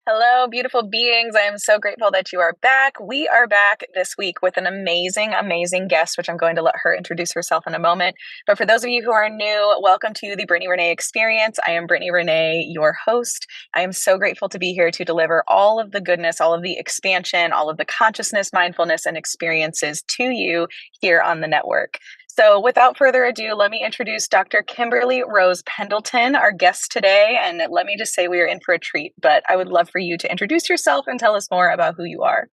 Hello, beautiful beings. I am so grateful that you are back. We are back this week with an amazing guest, which I'm going to let her introduce herself in a moment. But for those of you who are new, welcome to the Brittany Renee Experience. I am Brittany Renee, your host. I am so grateful to be here to deliver all of the goodness, all of the expansion, all of the consciousness, mindfulness, and experiences to you here on the network. So without further ado, let me introduce Dr. Kimberly Rose Pendleton, our guest today. And let me just say we are in for a treat, but I would love for you to introduce yourself and tell us more about who you are.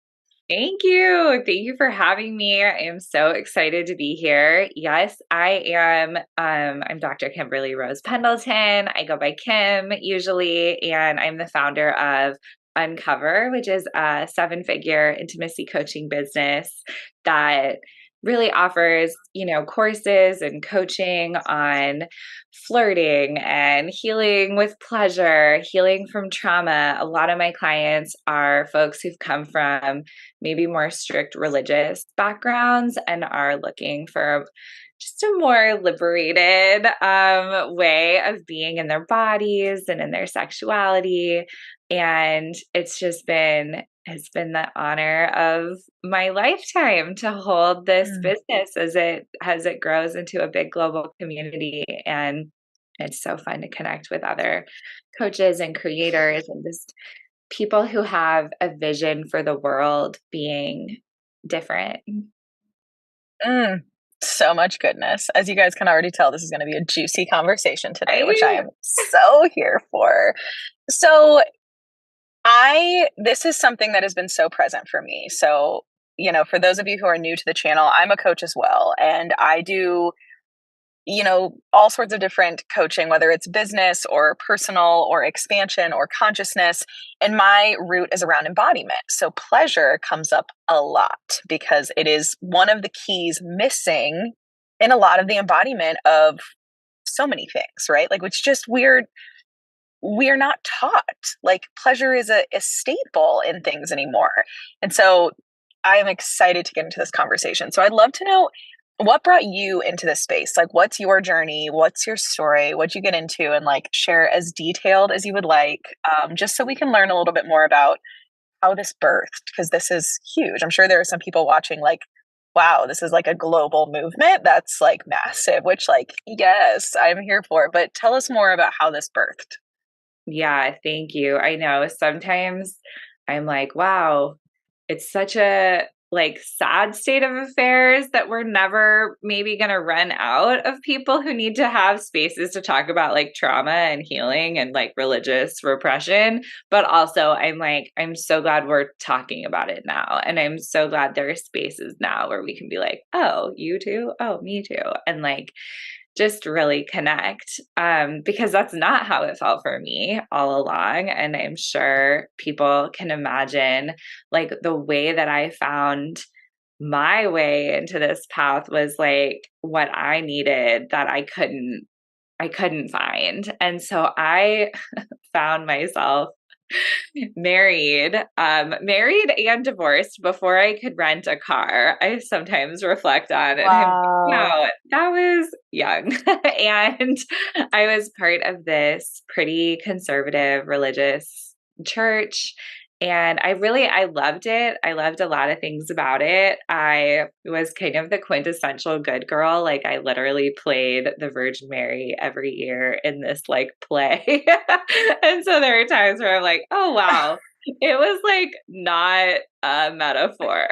Thank you. Thank you for having me. I am so excited to be here. Yes, I am. I'm Dr. Kimberly Rose Pendleton. I go by Kim usually, and I'm the founder of Uncover, which is a seven-figure intimacy coaching business that really offers, courses and coaching on flirting and healing with pleasure, healing from trauma. A lot of my clients are folks who've come from maybe more strict religious backgrounds and are looking for just a more liberated way of being in their bodies and in their sexuality. And it's been the honor of my lifetime to hold this business as it grows into a big global community. And it's so fun to connect with other coaches and creators and just people who have a vision for the world being different. Mm, so much goodness. As you guys can already tell, this is going to be a juicy conversation today, which I Right? am so here for. So this is something that has been so present for me. So, for those of you who are new to the channel, I'm a coach as well, and I do all sorts of different coaching, whether it's business or personal or expansion or consciousness. And my root is around embodiment. So pleasure comes up a lot because it is one of the keys missing in a lot of the embodiment of so many things, right? Like, it's just weird. We're not taught like pleasure is a staple in things anymore. And so I am excited to get into this conversation. So I'd love to know what brought you into this space? Like, what's your journey? What's your story? What'd you get into? And like, share as detailed as you would like, just so we can learn a little bit more about how this birthed, because this is huge. I'm sure there are some people watching like, wow, this is like a global movement that's like massive, which, like, yes, I'm here for. But tell us more about how this birthed. Yeah, thank you. I know sometimes I'm like, wow, it's such a sad state of affairs that we're never maybe going to run out of people who need to have spaces to talk about like trauma and healing and like religious repression. But also I'm so glad we're talking about it now. And I'm so glad there are spaces now where we can be like, oh, you too? Oh, me too. And like just really connect, because that's not how it felt for me all along. And I'm sure people can imagine like the way that I found my way into this path was like what I needed that I couldn't find. And so I found myself married and divorced before I could rent a car. I sometimes reflect on and I'm like, Wow. wow, that was young. And I was part of this pretty conservative religious church. And I loved it. I loved a lot of things about it. I was kind of the quintessential good girl. Like I literally played the Virgin Mary every year in this like play. And so there are times where I'm like, oh wow, it was like not a metaphor.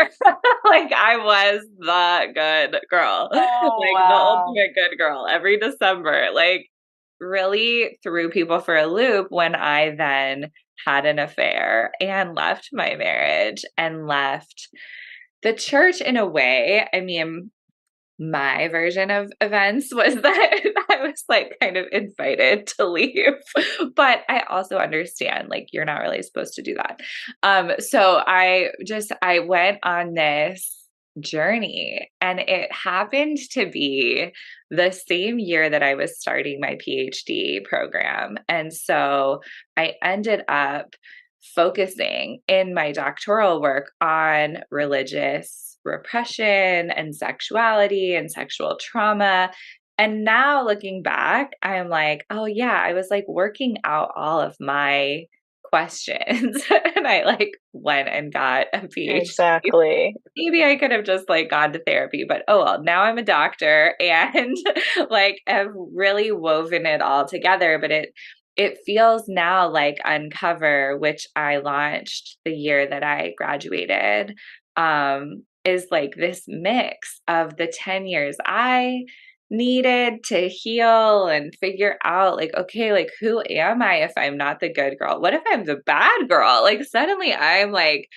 Like I was the good girl, Oh, like the wow. ultimate good girl every December. Like really threw people for a loop when I then had an affair and left my marriage and left the church in a way. I mean, my version of events was that I was like kind of invited to leave. But I also understand like you're not really supposed to do that. So I went on this journey and it happened to be the same year that I was starting my PhD program. And so I ended up focusing in my doctoral work on religious repression and sexuality and sexual trauma. And now looking back, I'm like, oh yeah, I was like working out all of my questions. And I like went and got a PhD. Exactly. Maybe I could have just like gone to therapy, but oh well, now I'm a doctor and like have really woven it all together. But it feels now like Uncover, which I launched the year that I graduated, is like this mix of the 10 years I needed to heal and figure out like, okay, like who am I if I'm not the good girl? What if I'm the bad girl? Like suddenly I'm like,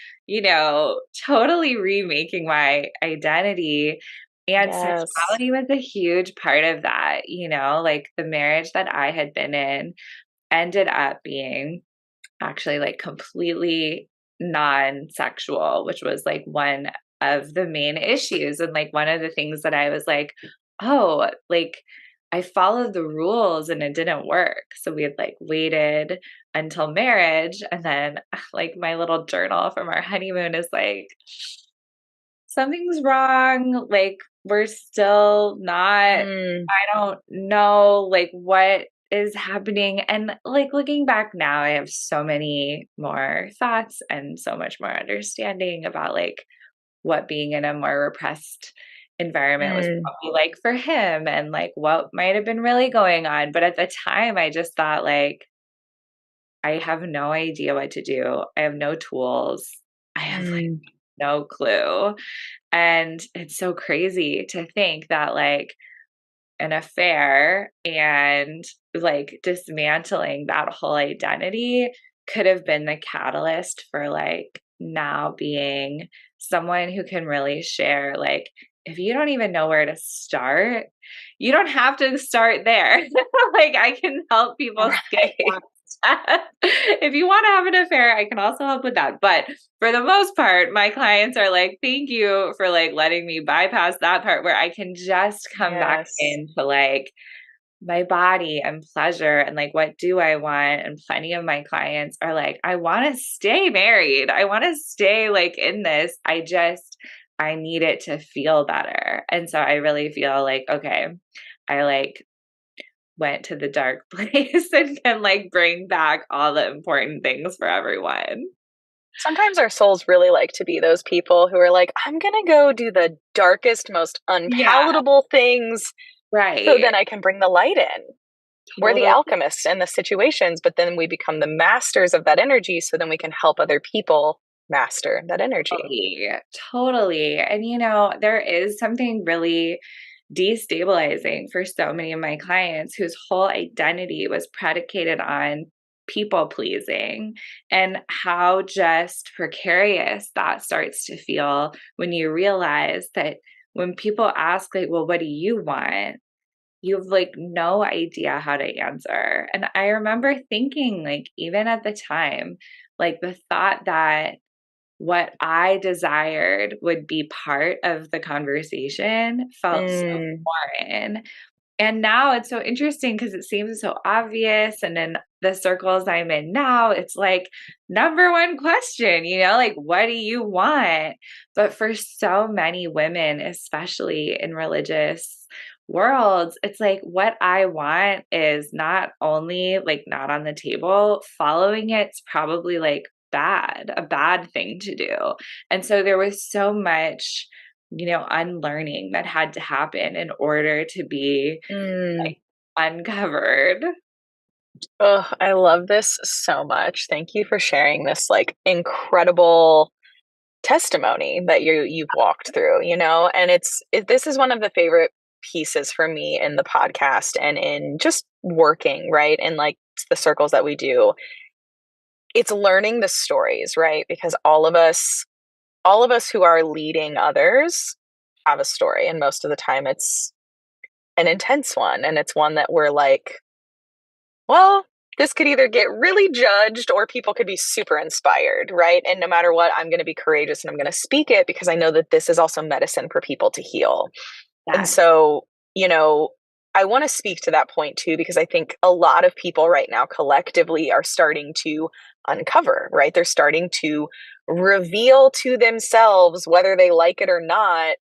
totally remaking my identity. And Yes. sexuality was a huge part of that, like the marriage that I had been in ended up being actually like completely non-sexual, which was like one of the main issues. And like one of the things that I was like, oh, like I followed the rules and it didn't work. So we had like waited until marriage. And then like my little journal from our honeymoon is like, something's wrong. Like we're still not, Mm, I don't know like what is happening. And like looking back now, I have so many more thoughts and so much more understanding about like what being in a more repressed environment was mm, probably like for him and like what might have been really going on. But at the time, I just thought like, I have no idea what to do. I have no tools. I have like mm, no clue. And it's so crazy to think that like an affair and like dismantling that whole identity could have been the catalyst for like now being someone who can really share like if you don't even know where to start, you don't have to start there. Like I can help people skip right. that. If you want to have an affair, I can also help with that. But for the most part, my clients are like, thank you for like letting me bypass that part where I can just come back Yes. into like my body and pleasure and like what do I want? And plenty of my clients are like, I want to stay married. I want to stay like in this. I need it to feel better. And so I really feel like, okay, I like went to the dark place and can like bring back all the important things for everyone. Sometimes our souls really like to be those people who are like, I'm going to go do the darkest, most Yeah, unpalatable things so right. then I can bring the light in. We're the Totally. alchemists in the situations, but then we become the masters of that energy so then we can help other people master that energy. Totally. Totally. And there is something really destabilizing for so many of my clients whose whole identity was predicated on people pleasing and how just precarious that starts to feel when you realize that when people ask like, well, what do you want? You have like no idea how to answer. And I remember thinking like even at the time, like the thought that what I desired would be part of the conversation felt so Mm, foreign. And now it's so interesting because it seems so obvious. And in the circles I'm in now, it's like number one question, like, what do you want? But for so many women, especially in religious worlds, it's like what I want is not only like not on the table, following it's probably like a bad thing to do. And so there was so much unlearning that had to happen in order to be mm. like uncovered. Oh, I love this so much. Thank you for sharing this like incredible testimony that you've walked through, and this is one of the favorite pieces for me in the podcast and in just working, right? And like the circles that we do. It's learning the stories, right? Because all of us who are leading others have a story, and most of the time it's an intense one, and it's one that we're like, well, this could either get really judged or people could be super inspired, right? And no matter what, I'm going to be courageous and I'm going to speak it because I know that this is also medicine for people to heal. And Yes. so, you know, I want to speak to that point too, because I think a lot of people right now collectively are starting to uncover, right? They're starting to reveal to themselves, whether they like it or not,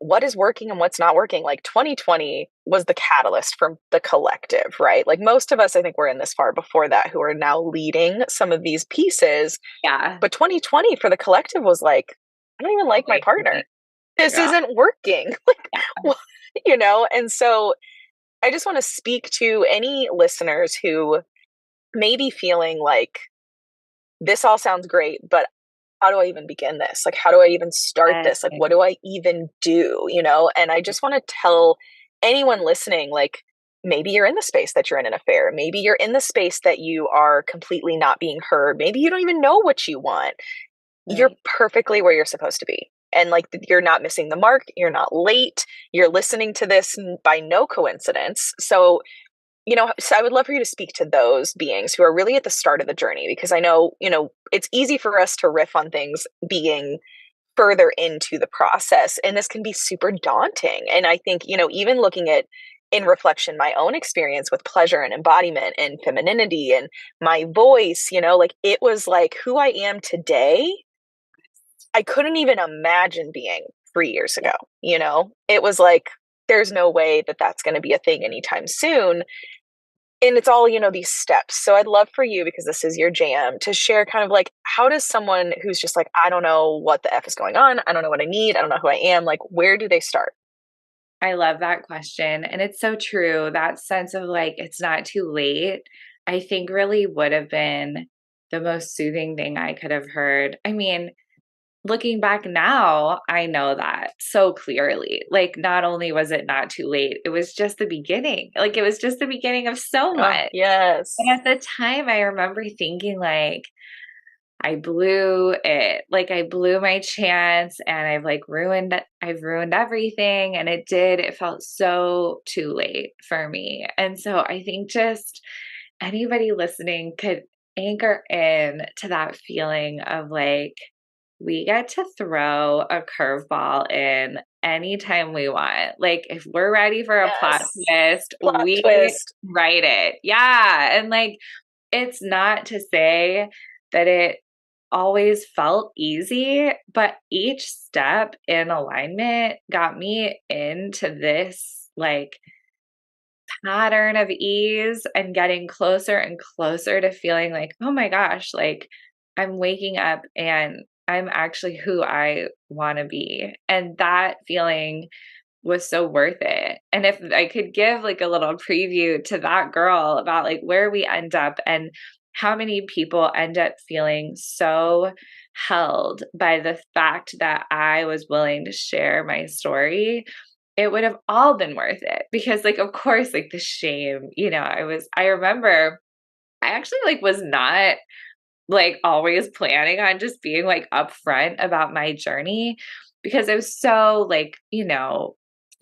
what is working and what's not working. Like 2020 was the catalyst for the collective, right? Like most of us, I think we're in this far before that who are now leading some of these pieces. Yeah. But 2020 for the collective was like, I don't even like my partner. Awakening. This Yeah. isn't working. Like, Yeah. what, you know? And so I just want to speak to any listeners who may be feeling like this all sounds great, but how do I even begin this? Like, how do I even start Uh, this? Like, what do I even do? You know? And I just want to tell anyone listening, like, maybe you're in the space that you're in an affair. Maybe you're in the space that you are completely not being heard. Maybe you don't even know what you want. You're right. perfectly where you're supposed to be. And like, you're not missing the mark. You're not late. You're listening to this by no coincidence. So, you know, so I would love for you to speak to those beings who are really at the start of the journey, because I know, you know, it's easy for us to riff on things being further into the process. And this can be super daunting. And I think, you know, even looking at in reflection my own experience with pleasure and embodiment and femininity and my voice, you know, like it was like who I am today, I couldn't even imagine being 3 years ago. You know, it was like, there's no way that that's going to be a thing anytime soon. And it's all, you know, these steps. So I'd love for you, because this is your jam, to share kind of like, how does someone who's just like, I don't know what the F is going on, I don't know what I need, I don't know who I am, like, where do they start? I love that question. And it's so true. That sense of like, it's not too late, I think really would have been the most soothing thing I could have heard. I mean, looking back now, I know that so clearly. Like, not only was it not too late, it was just the beginning. Like, it was just the beginning of so Oh, much. And yes. at the time, I remember thinking, like, I blew it. Like, I blew my chance and I've ruined everything. And it felt so too late for me. And so I think just anybody listening could anchor in to that feeling of like, we get to throw a curveball in anytime we want. Like, if we're ready for a plot Yes. twist, Plot we twist. write it. Yeah. And like, it's not to say that it always felt easy, but each step in alignment got me into this like pattern of ease and getting closer and closer to feeling like, oh my gosh, like I'm waking up and I'm actually who I want to be. And that feeling was so worth it. And if I could give like a little preview to that girl about like where we end up and how many people end up feeling so held by the fact that I was willing to share my story, it would have all been worth it. Because like of course like the shame, I remember I actually like was not like always planning on just being like upfront about my journey because I was so like,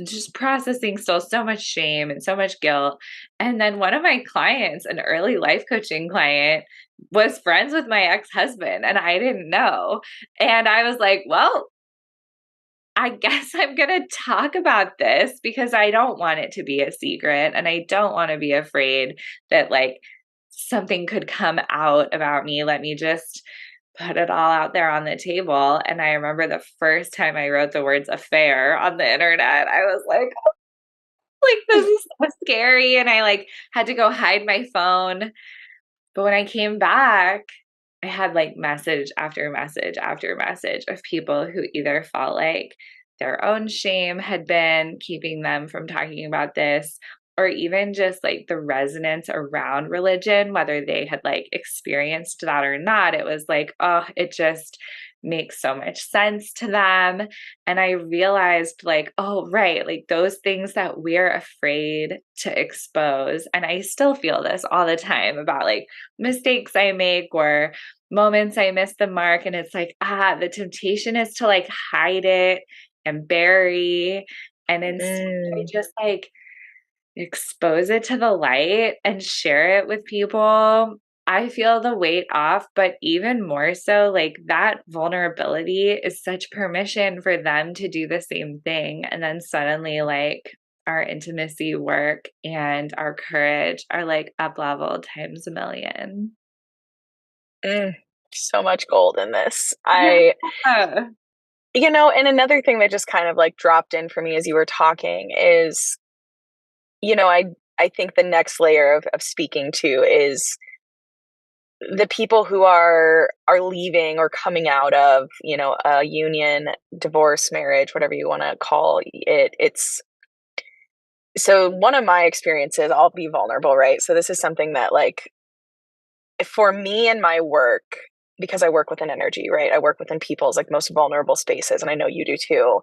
just processing still so much shame and so much guilt. And then one of my clients, an early life coaching client, was friends with my ex-husband and I didn't know. And I was like, well, I guess I'm going to talk about this because I don't want it to be a secret and I don't want to be afraid that like something could come out about me. Let me just put it all out there on the table. And I remember the first time I wrote the words affair on the internet, I was like this is so scary. And I like had to go hide my phone. But when I came back, I had like message after message after message of people who either felt like their own shame had been keeping them from talking about this, or even just like the resonance around religion, whether they had like experienced that or not. It was like, oh, it just makes so much sense to them. And I realized, like, oh, right, like those things that we're afraid to expose. And I still feel this all the time about like mistakes I make or moments I miss the mark. And it's like, the temptation is to like hide it and bury. And instead, I Mm, just like expose it to the light and share it with people. I feel the weight off, but even more so, like that vulnerability is such permission for them to do the same thing. And then suddenly, like, our intimacy work and our courage are like up level times a million. mm. So much gold in this. Yeah. And another thing that just kind of like dropped in for me as you were talking is, you know, I I think the next layer of speaking to is the people who are leaving or coming out of, a union, divorce, marriage, whatever you want to call it. It's so one of my experiences, I'll be vulnerable, right? So this is something that like for me and my work, because I work within energy, right? I work within people's like most vulnerable spaces, and I know you do too.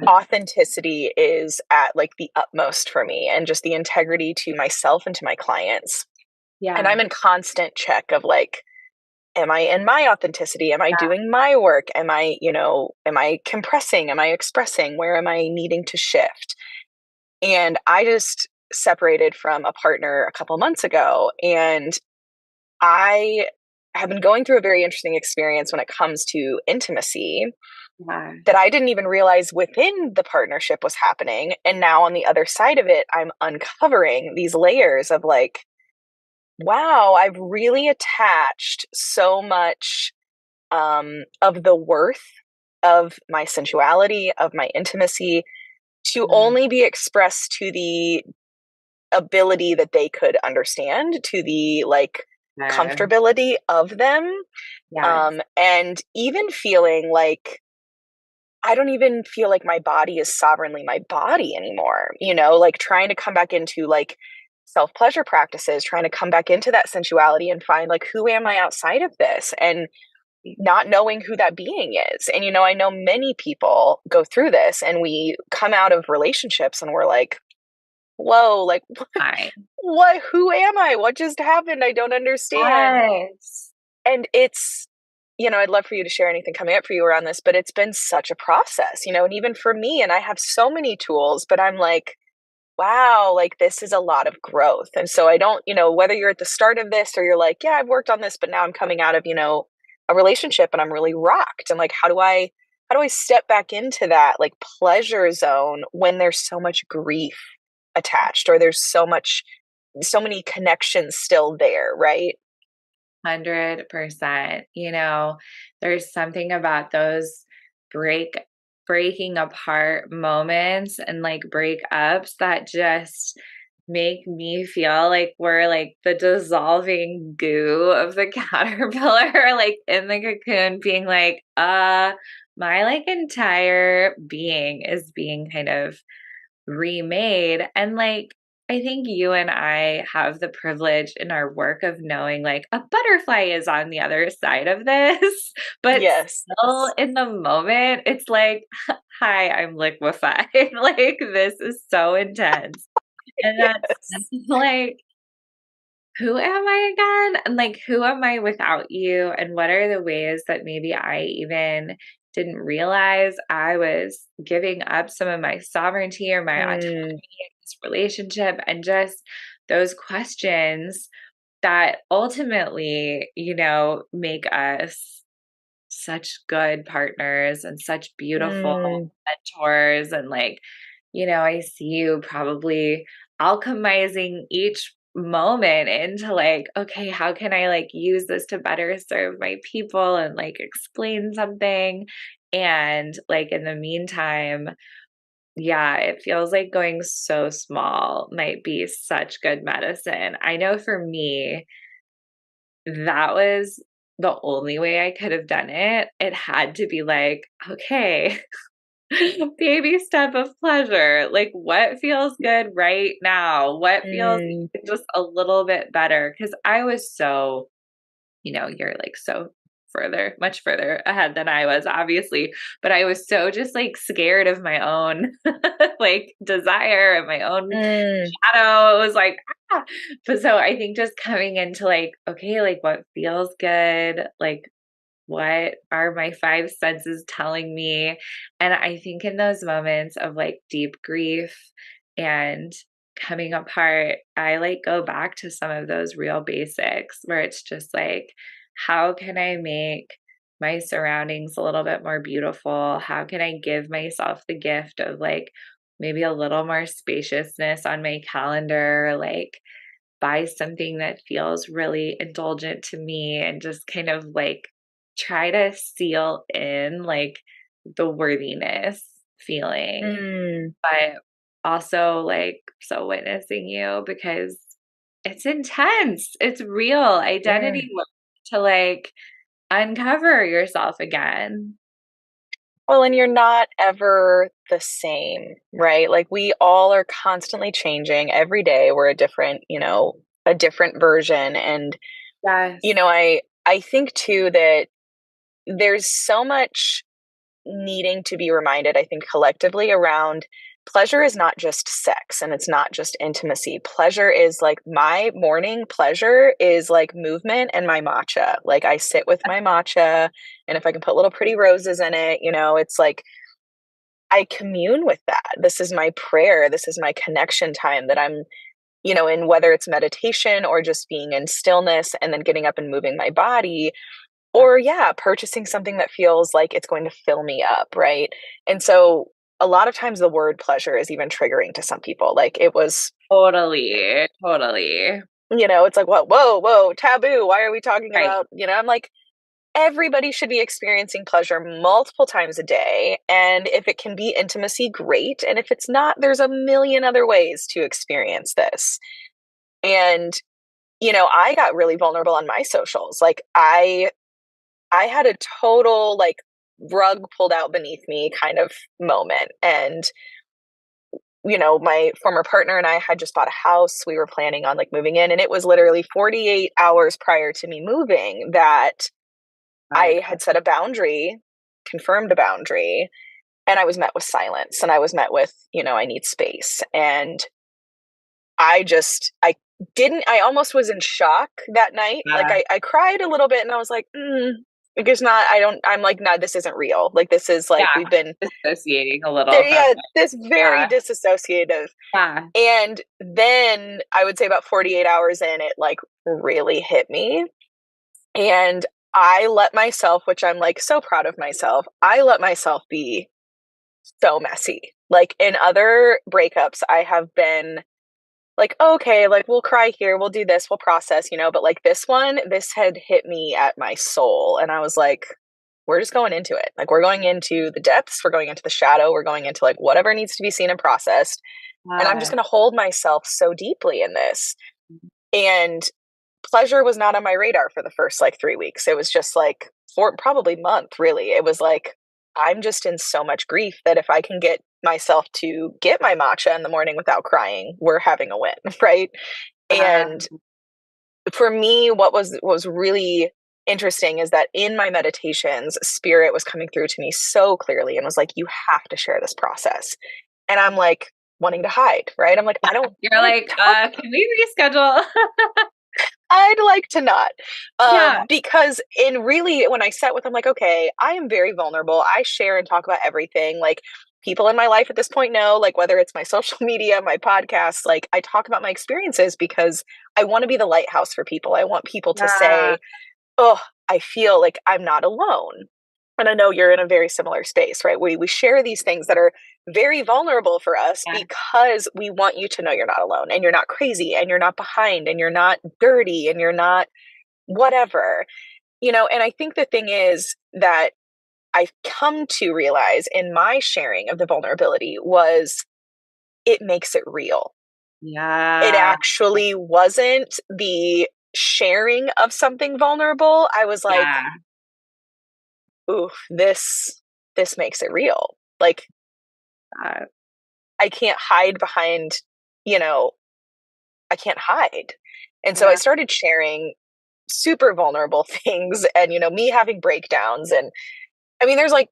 Authenticity is at like the utmost for me, and just the integrity to myself and to my clients. And Yeah. I'm in constant check of like, am I in my authenticity? Am I doing my work? Am I compressing? Am I expressing? Where am I needing to shift? And I just separated from a partner a couple months ago, and I have been going through a very interesting experience when it comes to intimacy Yeah. that I didn't even realize within the partnership was happening. And now on the other side of it, I'm uncovering these layers of like, wow, I've really attached so much of the worth of my sensuality, of my intimacy, to Mm. only be expressed to the ability that they could understand, to the like Yeah. comfortability of them. Yes. And even feeling like I don't even feel like my body is sovereignly my body anymore, like trying to come back into like self pleasure practices, trying to come back into that sensuality and find like, who am I outside of this? And not knowing who that being is. And, I know many people go through this and we come out of relationships and we're like, whoa, like, Hi. who am I? What just happened? I don't understand. Yes. And it's, I'd love for you to share anything coming up for you around this, but it's been such a process, and even for me, and I have so many tools, but I'm like, wow, like this is a lot of growth. And so I don't, whether you're at the start of this or you're like, yeah, I've worked on this, but now I'm coming out of, a relationship and I'm really rocked. And like, how do I step back into that like pleasure zone when there's so much grief attached or there's so many connections still there, right? 100%. There's something about those break breaking apart moments and like breakups that just make me feel like we're like the dissolving goo of the caterpillar, like in the cocoon, being like, my like entire being is being kind of remade. And like, I think you and I have the privilege in our work of knowing like a butterfly is on the other side of this, but Yes. still in the moment, it's like, hi, I'm liquefied. Like, this is so intense. And that's Yes. like, who am I again? And like, who am I without you? And what are the ways that maybe I even didn't realize I was giving up some of my sovereignty or my autonomy Mm, in this relationship? And just those questions that ultimately, make us such good partners and such beautiful mm, mentors. And like, I see you probably alchemizing each moment into like, okay, how can I like use this to better serve my people and like explain something? And like in the meantime, yeah, it feels like going so small might be such good medicine. I know for me, that was the only way I could have done it. It had to be like, okay, baby step of pleasure. Like, what feels good right now? What feels mm, just a little bit better? Because I was so, you're like so much further ahead than I was, obviously. But I was so just like scared of my own like desire and my own mm, shadow. It was like, ah. But so I think just coming into like, okay, like what feels good, like what are my five senses telling me? And I think in those moments of like deep grief and coming apart, I like go back to some of those real basics where it's just like, how can I make my surroundings a little bit more beautiful? How can I give myself the gift of like maybe a little more spaciousness on my calendar? Like, buy something that feels really indulgent to me and just kind of like try to seal in like the worthiness feeling, Mm, but also like so witnessing you because it's intense. It's real mm. identity work to like uncover yourself again. Well, and you're not ever the same, right? Like we all are constantly changing every day. We're a different, a different version. And, Yes. I think too that there's so much needing to be reminded, I think, collectively around pleasure is not just sex and it's not just intimacy. Pleasure is like my morning pleasure is like movement and my matcha. Like I sit with my matcha, and if I can put little pretty roses in it, it's like I commune with that. This is my prayer. This is my connection time that I'm, in whether it's meditation or just being in stillness and then getting up and moving my body, or yeah, purchasing something that feels like it's going to fill me up, right? And so a lot of times the word pleasure is even triggering to some people. Like it was, Totally. Totally. it's like, what, whoa, whoa, taboo. Why are we talking Right. about, I'm like, everybody should be experiencing pleasure multiple times a day. And if it can be intimacy, great. And if it's not, there's a million other ways to experience this. And, I got really vulnerable on my socials. Like I had a total like rug pulled out beneath me kind of moment. And, my former partner and I had just bought a house. We were planning on like moving in. And it was literally 48 hours prior to me moving that My I had set a boundary, confirmed a boundary, and I was met with silence and I was met with, I need space. And I didn't, I almost was in shock that night. Like God. I cried a little bit and I was like, like it's not, I'm like, no, this isn't real. Like this is like, Yeah. we've been Dissociating a little there. from Yeah. it. This very Yeah. disassociative. Yeah. And then I would say about 48 hours in, it like really hit me. And I let myself, which I'm like so proud of myself, I let myself be so messy. Like in other breakups, I have been like, okay, like we'll cry here, we'll do this, we'll process, but like this one, this had hit me at my soul. And I was like, we're just going into it. Like we're going into the depths, we're going into the shadow, we're going into like whatever needs to be seen and processed. And I'm just Yeah. going to hold myself so deeply in this. And pleasure was not on my radar for the first like 3 weeks. It was just like for probably month, really. It was like, I'm just in so much grief that if I can get myself to get my matcha in the morning without crying, we're having a win, right? Yeah. And for me, what was really interesting is that in my meditations, spirit was coming through to me so clearly and was like, you have to share this process. And I'm like wanting to hide, right? I'm like, I don't You're want like, to talk. can we reschedule? I'd like to not. Yeah. Because in really, when I sat with, I'm like, okay, I am very vulnerable. I share and talk about everything. Like people in my life at this point know, like whether it's my social media, my podcast, like I talk about my experiences because I want to be the lighthouse for people. I want people to Yeah. say, oh, I feel like I'm not alone. And I know you're in a very similar space, right? We share these things that are very vulnerable for us Yeah. because we want you to know you're not alone and you're not crazy and you're not behind and you're not dirty and you're not whatever. And I think the thing is that I've come to realize in my sharing of the vulnerability was it makes it real. It Yeah. actually wasn't the sharing of something vulnerable. I was like, Yeah. ooh, this makes it real. Like Uh, I can't hide behind, you know, I can't hide. And so I yeah. started sharing super vulnerable things and, me having breakdowns. And I mean, there's like,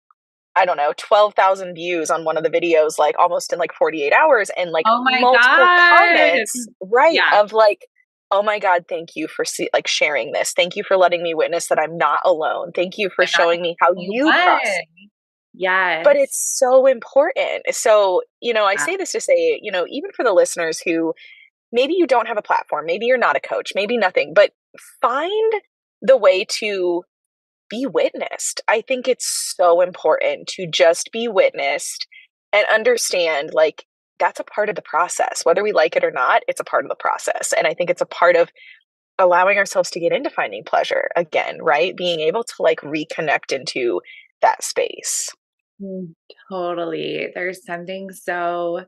I don't know, 12,000 views on one of the videos, like almost in like 48 hours, and like Oh my multiple God. comments, right? Yeah. Of like, oh my God, thank you for like sharing this. Thank you for letting me witness that I'm not alone. Thank you for I'm not showing me how the only you process. one. But Yes. it's so important. So, I Yeah. say this to say, even for the listeners who maybe you don't have a platform, maybe you're not a coach, maybe nothing, but find the way to be witnessed. I think it's so important to just be witnessed and understand like that's a part of the process. Whether we like it or not, it's a part of the process. And I think it's a part of allowing ourselves to get into finding pleasure again, right? Being able to like reconnect into that space. Mm, totally. There's something so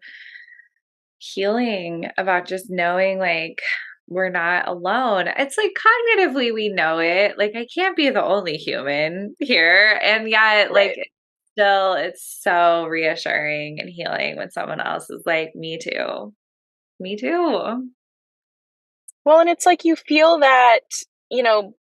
healing about just knowing like we're not alone. It's like cognitively we know it. Like I can't be the only human here. And yet like Right. still it's so reassuring and healing when someone else is like, me too. Me too. Well, and it's like you feel that,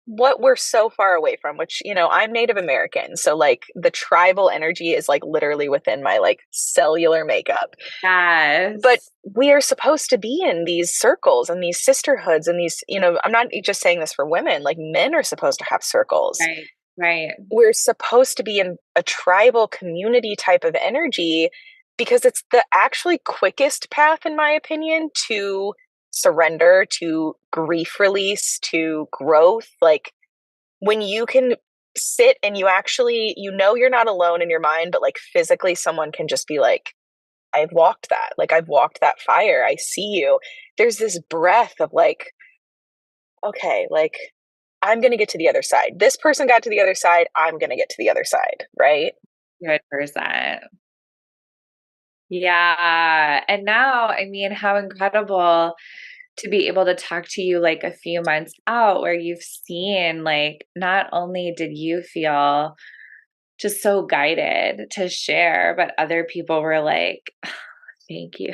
what we're so far away from, which, I'm Native American. So, like, the tribal energy is like literally within my like cellular makeup. But Yes. we are supposed to be in these circles and these sisterhoods and these, I'm not just saying this for women, like, men are supposed to have circles. Right. Right. We're supposed to be in a tribal community type of energy because it's the actually quickest path, in my opinion, to surrender, to grief release, to growth. Like, when you can sit and you actually, you're not alone in your mind, but like physically someone can just be like, I've walked that. Like, I've walked that fire. I see you. There's this breath of like, okay, like, I'm going to get to the other side. This person got to the other side. I'm going to get to the other side. Right. 100%. Yeah. And now, I mean, how incredible to be able to talk to you like a few months out where you've seen, like, not only did you feel just so guided to share, but other people were like, thank you.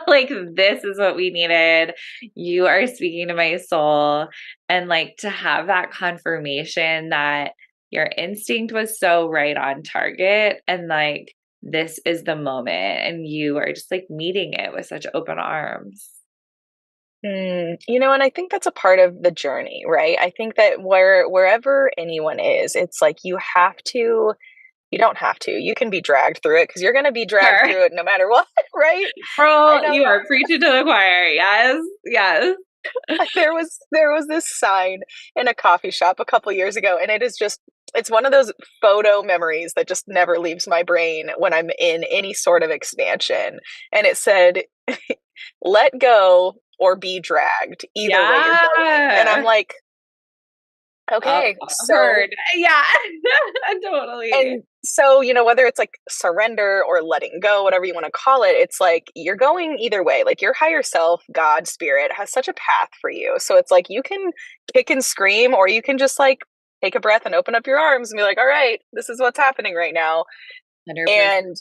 Like, this is what we needed. You are speaking to my soul. And like to have that confirmation that your instinct was so right on target and like, this is the moment. And you are just like meeting it with such open arms. And I think that's a part of the journey, right? I think that wherever anyone is, it's like you don't have to. You can be dragged through it because you're going to be dragged Sure. through it no matter what, right? I Girl, know. you are preaching to the choir. Yes. Yes. There was this sign in a coffee shop a couple years ago, and it's one of those photo memories that just never leaves my brain when I'm in any sort of expansion. And it said, "Let go or be dragged. Either way, you're going." And I'm Yeah. like, Oh, okay, so heard. Yeah. Totally. and so, whether it's like surrender or letting go, whatever you want to call it, it's like you're going either way. Like, your higher self, God, spirit, has such a path for you. So it's like you can kick and scream, or you can just like take a breath and open up your arms and be like, all right, this is what's happening right now. 100%. And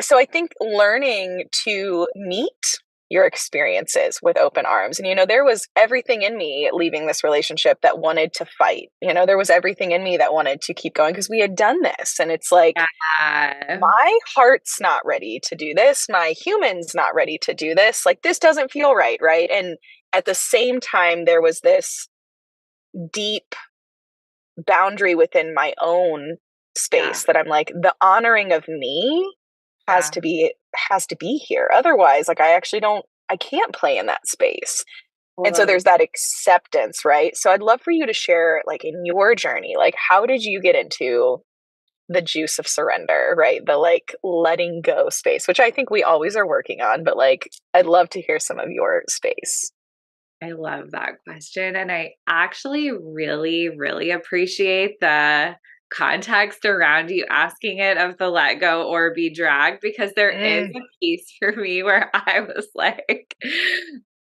so I think learning to meet your experiences with open arms. And, there was everything in me leaving this relationship that wanted to fight. There was everything in me that wanted to keep going because we had done this. And it's like, Yeah. my heart's not ready to do this. My human's not ready to do this. Like, this doesn't feel right. Right. And at the same time, there was this deep boundary within my own Yeah. space that I'm like, the honoring of me has Yeah. to be here. Otherwise, like, I can't play in that space. And so Totally. there's that acceptance, right? So I'd love for you to share, like, in your journey, like, how did you get into the juice of surrender, right? The like letting go space, which I think we always are working on, but like, I'd love to hear some of your space. I love that question. And I actually really, really appreciate the context around you asking it of the let go or be dragged, because there is Mm, a piece for me where I was like,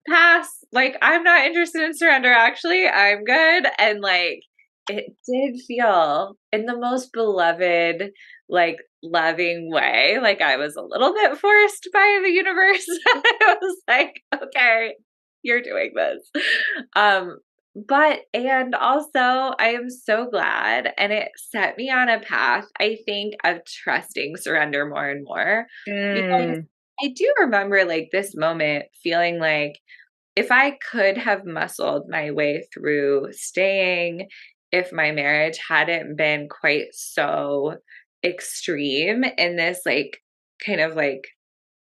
pass, like, I'm not interested in surrender. Actually, I'm good. And like, it did feel in the most beloved, like loving way, like I was a little bit forced by the universe. I was like, okay, you're doing this. Um, but and also I am so glad, and it set me on a path, I think, of trusting surrender more and more. Because mm, I do remember like this moment feeling like if I could have muscled my way through staying, if my marriage hadn't been quite so extreme in this like kind of like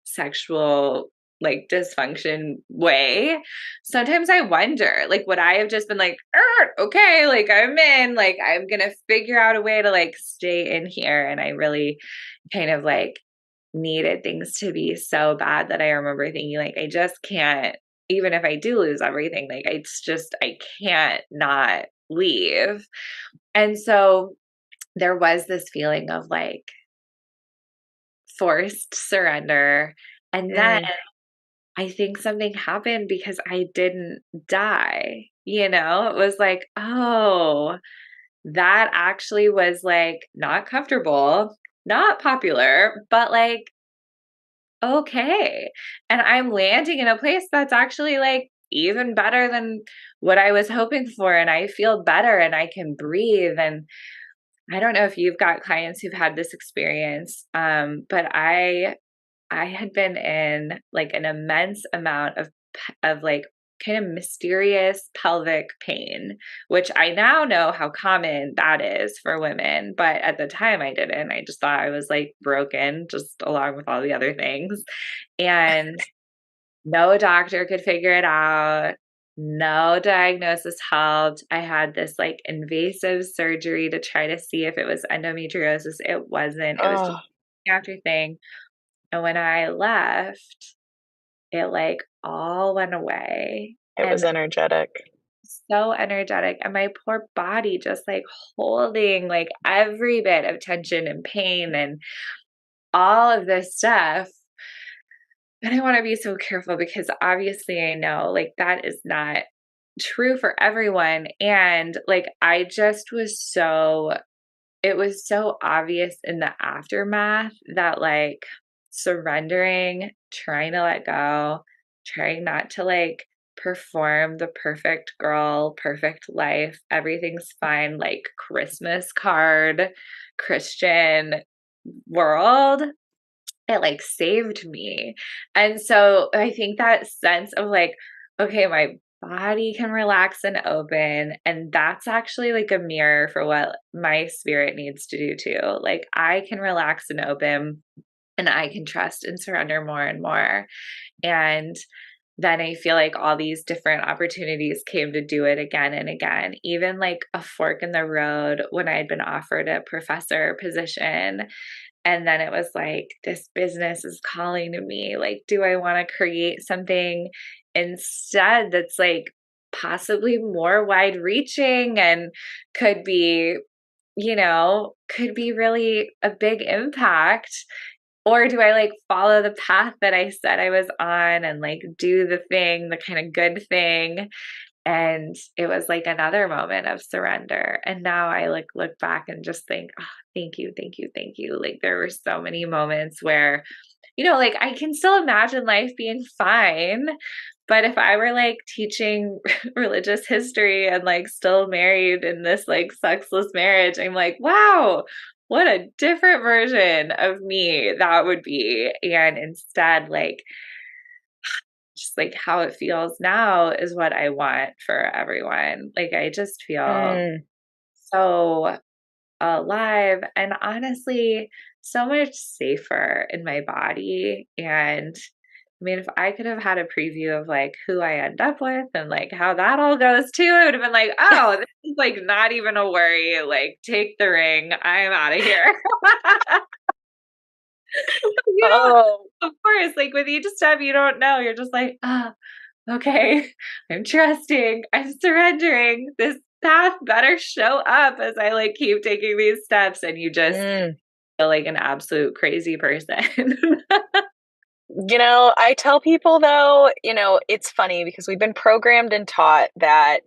sexual like dysfunction way, sometimes I wonder, like, would I have just been like, okay, like I'm in, like I'm gonna figure out a way to like stay in here. And I really kind of like needed things to be so bad that I remember thinking, like, I just can't, even if I do lose everything, like it's just, I can't not leave. And so there was this feeling of like, forced surrender. And then Mm. I think something happened because I didn't die. It was like, oh, that actually was like not comfortable, not popular, but like, okay. And I'm landing in a place that's actually like even better than what I was hoping for. And I feel better and I can breathe. And I don't know if you've got clients who've had this experience, but I had been in like an immense amount of like kind of mysterious pelvic pain, which I now know how common that is for women. But at the time I didn't. I just thought I was like broken, just along with all the other things. And no doctor could figure it out. No diagnosis helped. I had this like invasive surgery to try to see if it was endometriosis. It wasn't. It was just Oh, after thing. And when I left, it like all went away it was and energetic. so energetic. And my poor body just like holding like every bit of tension and pain and all of this stuff. And I want to be so careful because obviously I know like that is not true for everyone. And like I just was so it was so obvious in the aftermath that like surrendering, trying to let go, trying not to like perform the perfect girl, perfect life, everything's fine, like Christmas card, Christian world, it like saved me. And so I think that sense of like, okay, my body can relax and open. And that's actually like a mirror for what my spirit needs to do too. Like I can relax and open and I can trust and surrender more and more. And then I feel like all these different opportunities came to do it again and again, even like a fork in the road when I had been offered a professor position. And then it was like, this business is calling to me. Like, do I want to create something instead that's like possibly more wide reaching and could be, could be really a big impact? Or do I like follow the path that I said I was on and like do the thing, the kind of good thing? And it was like another moment of surrender. And now I like look back and just think, oh, thank you, thank you, thank you. Like there were so many moments where, like I can still imagine life being fine. But if I were like teaching religious history and like still married in this like sexless marriage, I'm like, wow, what a different version of me that would be. And instead, like, just like how it feels now is what I want for everyone. Like I just feel Mm. so alive and honestly so much safer in my body. And I mean, if I could have had a preview of like who I end up with and like how that all goes too, I would have been like, oh, this is like not even a worry. Like, take the ring. I'm out of here. you Oh, of course, like with each step you don't know, you're just like, ah, okay, I'm trusting, I'm surrendering. This path better show up as I like keep taking these steps. And you just mm. feel like an absolute crazy person. I tell people though, it's funny because we've been programmed and taught that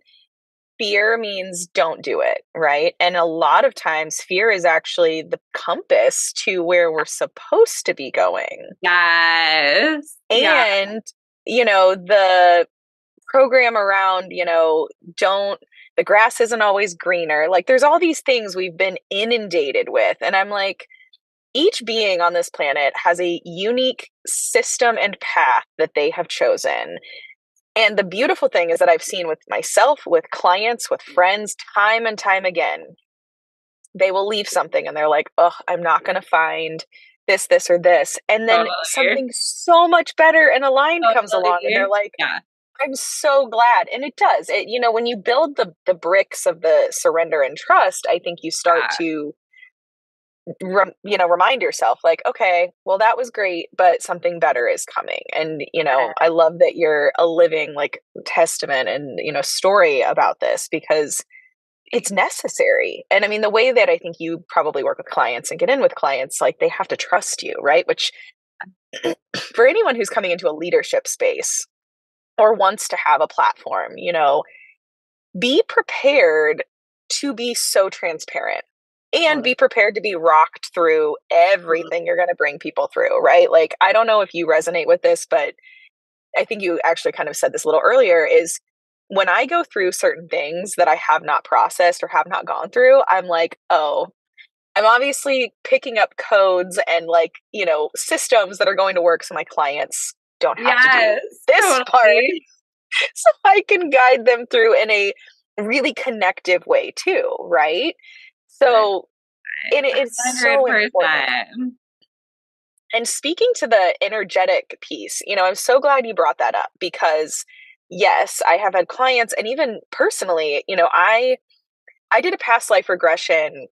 fear means don't do it, right? And a lot of times, fear is actually the compass to where we're supposed to be going. Yes. Yeah. And, the program around, don't, the grass isn't always greener. Like, there's all these things we've been inundated with. And I'm like, each being on this planet has a unique system and path that they have chosen. And the beautiful thing is that I've seen with myself, with clients, with friends, time and time again, they will leave something and they're like, oh, I'm not going to find this, or this. And then Totally. something so much better and aligned comes along and they're Totally. like, Yeah. I'm so glad. And it does. When you build the bricks of the surrender and trust, I think you start Yeah. to remind yourself like, okay, well, that was great, but something better is coming. And I love that you're a living like testament and story about this, because it's necessary. And I mean, the way that I think you probably work with clients and get in with clients, like they have to trust you, right? Which for anyone who's coming into a leadership space or wants to have a platform, be prepared to be so transparent and Totally. be prepared to be rocked through everything you're going to bring people through, right? Like, I don't know if you resonate with this, but I think you actually kind of said this a little earlier is when I go through certain things that I have not processed or have not gone through, I'm like, oh, I'm obviously picking up codes and like, systems that are going to work so my clients don't have to do Yes, this part totally. so I can guide them through in a really connective way too, right? So it's so important. 100%. And speaking to the energetic piece, I'm so glad you brought that up because yes, I have had clients and even personally, I did a past life regression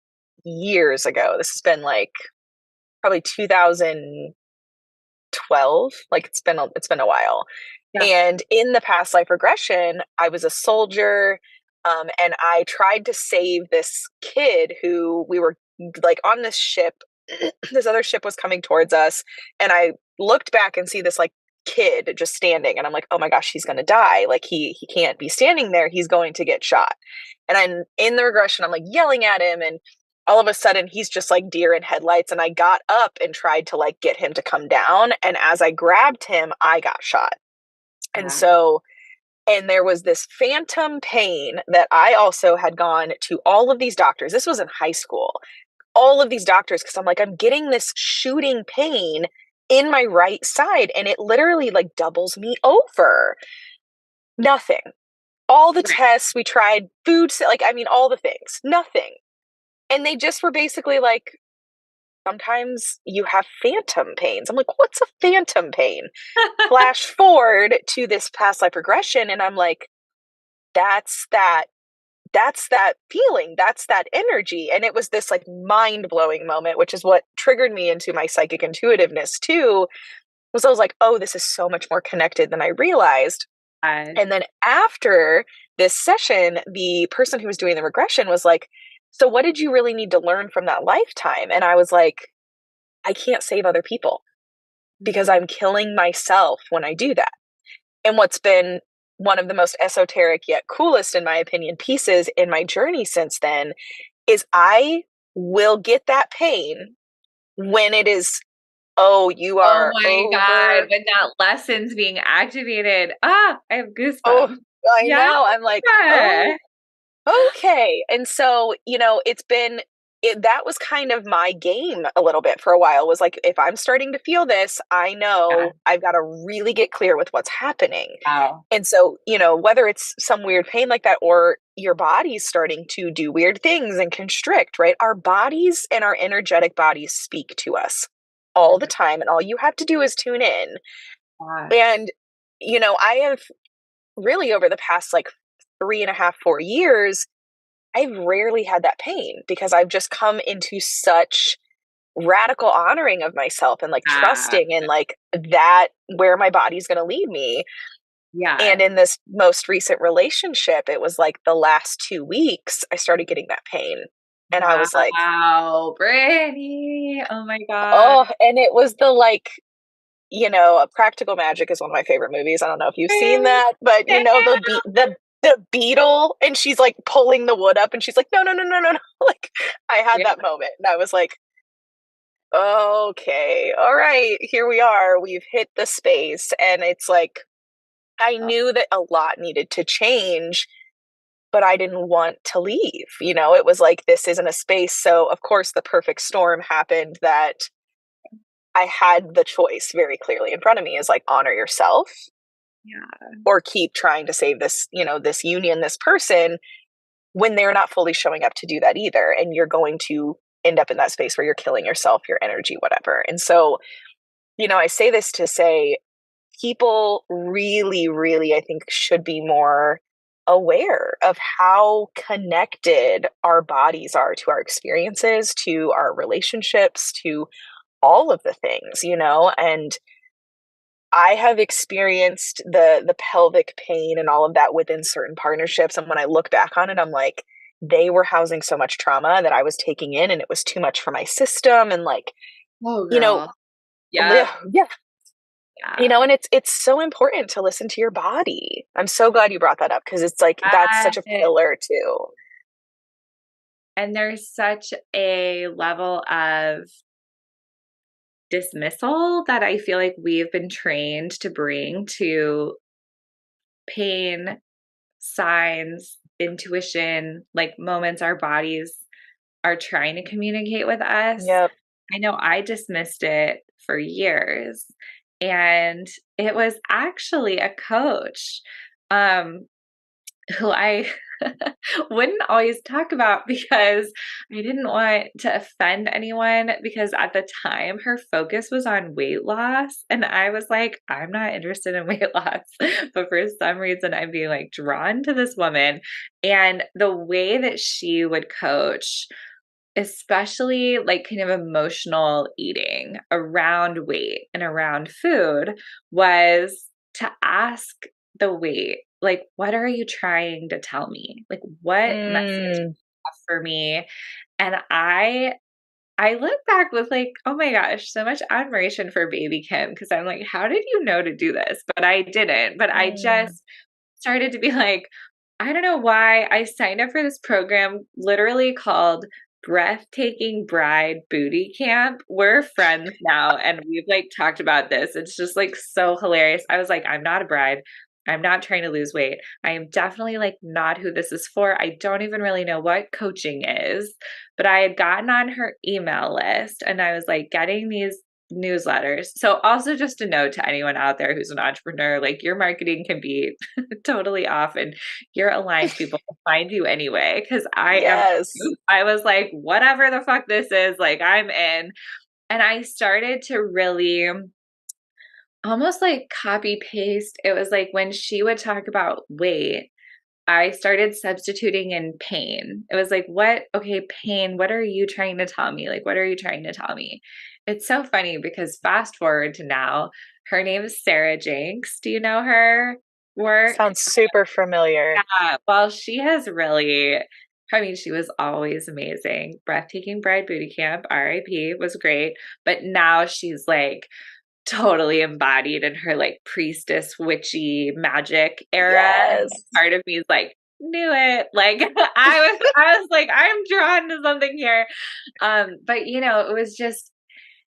years ago. This has been like probably 2012. Like it's been a while. Yeah. And in the past life regression, I was a soldier, and I tried to save this kid who we were like on this ship. This other ship was coming towards us, and I looked back and see this like kid just standing, and I'm like, oh my gosh, he's gonna die. Like he can't be standing there. He's going to get shot. And I'm in the regression. I'm like yelling at him, and all of a sudden he's just like deer in headlights. And I got up and tried to like get him to come down. And as I grabbed him, I got shot. And Yeah. so, and there was this phantom pain that I also had gone to all of these doctors. This was in high school, all of these doctors, because I'm like, I'm getting this shooting pain in my right side, and it literally like doubles me over. Nothing. All the Right. tests we tried, foods, like, I mean, all the things, nothing. And they just were basically like, sometimes you have phantom pains. I'm like, what's a phantom pain? Flash forward to this past life regression, and I'm like, that's that that's that feeling, that's that energy. And it was this like mind-blowing moment, which is what triggered me into my psychic intuitiveness too, was I was like, oh, this is so much more connected than I realized. Yes. And then after this session, the person who was doing the regression was like, so what did you really need to learn from that lifetime? And I was like, I can't save other people because I'm killing myself when I do that. And what's been one of the most esoteric yet coolest, in my opinion, pieces in my journey since then is I will get that pain when it is, oh, you Oh are my God, over. when that lesson's being activated. I have Oh, goosebumps. I Yeah. know. I'm like, oh, okay. And so, that was kind of my game a little bit for a while was like, if I'm starting to feel this, I Yeah. know I've got to really get clear with what's happening. Wow. And so, whether it's some weird pain like that or your body's starting to do weird things and constrict, right? Our bodies and our energetic bodies speak to us all the time. And all you have to do is tune in. Yes. And, I have really over the past like 3.5, 4 years, I've rarely had that pain because I've just come into such radical honoring of myself and like Yeah. trusting and like that where my body's going to lead me. Yeah. And in this most recent relationship, it was like the last 2 weeks, I started getting that pain. And I was like, Wow, Brittany. Oh my God. oh, and it was the like, Practical Magic is one of my favorite movies. I don't know if you've seen that, but the beetle, and she's like pulling the wood up, and she's like, no, no, no, no, no, no. Like, I had Yeah. that moment, and I was like, okay, all right, here we are. We've hit the space, and it's like I knew that a lot needed to change, but I didn't want to leave. It was like this isn't a space. So of course, the perfect storm happened that I had the choice very clearly in front of me is like honor yourself Yeah. or keep trying to save this union, this person when they're not fully showing up to do that either. And you're going to end up in that space where you're killing yourself, your energy, whatever. And so, I say this to say people really, really, I think, should be more aware of how connected our bodies are to our experiences, to our relationships, to all of the things, and I have experienced the pelvic pain and all of that within certain partnerships. And when I look back on it, I'm like, they were housing so much trauma that I was taking in, and it was too much for my system. And like, Oh, you know, girl. Yep. yeah, Yeah. and it's so important to listen to your body. I'm so glad you brought that up because it's like that's such a Yes. pillar too. And there's such a level of dismissal that I feel like we've been trained to bring to pain, signs, intuition, like moments our bodies are trying to communicate with us. Yep. I know I dismissed it for years. And it was actually a coach um, who I wouldn't always talk about because I didn't want to offend anyone. Because at the time, her focus was on weight loss. And I was like, I'm not interested in weight loss. But for some reason, I'm being like drawn to this woman. And the way that she would coach, especially like kind of emotional eating around weight and around food, was to ask the weight, like, what are you trying to tell me? Like, what message Mm, for me? And I look back with like, oh my gosh, so much admiration for baby Kim, because I'm like, how did you know to do this? But I didn't. But I mm. just started to be like, I don't know why I signed up for this program literally called Breathtaking Bride Booty Camp. We're friends now and we've like talked about this. It's just like so hilarious. I was like, I'm not a bride. I'm not trying to lose weight. I am definitely like not who this is for. I don't even really know what coaching is, but I had gotten on her email list and I was like getting these newsletters. So also just a note to anyone out there who's an entrepreneur, like your marketing can be totally off and your aligned people will find you anyway. Cause Yes. I was like, whatever the fuck this is, like I'm in. And I started to really almost like copy paste. It was like when she would talk about weight, I started substituting in pain. It was like, what? Okay, pain. What are you trying to tell me? Like, what are you trying to tell me? It's so funny because fast forward to now, her name is Sarah Jenks. Do you know her work? Sounds super familiar. Yeah. Well, she has really, I mean, she was always amazing. Breathtaking Bride Booty Camp, RIP, was great. But now she's like, totally embodied in her like priestess witchy magic era. And Yes. part of me is like, knew it. Like I was like, I'm drawn to something here. But you know,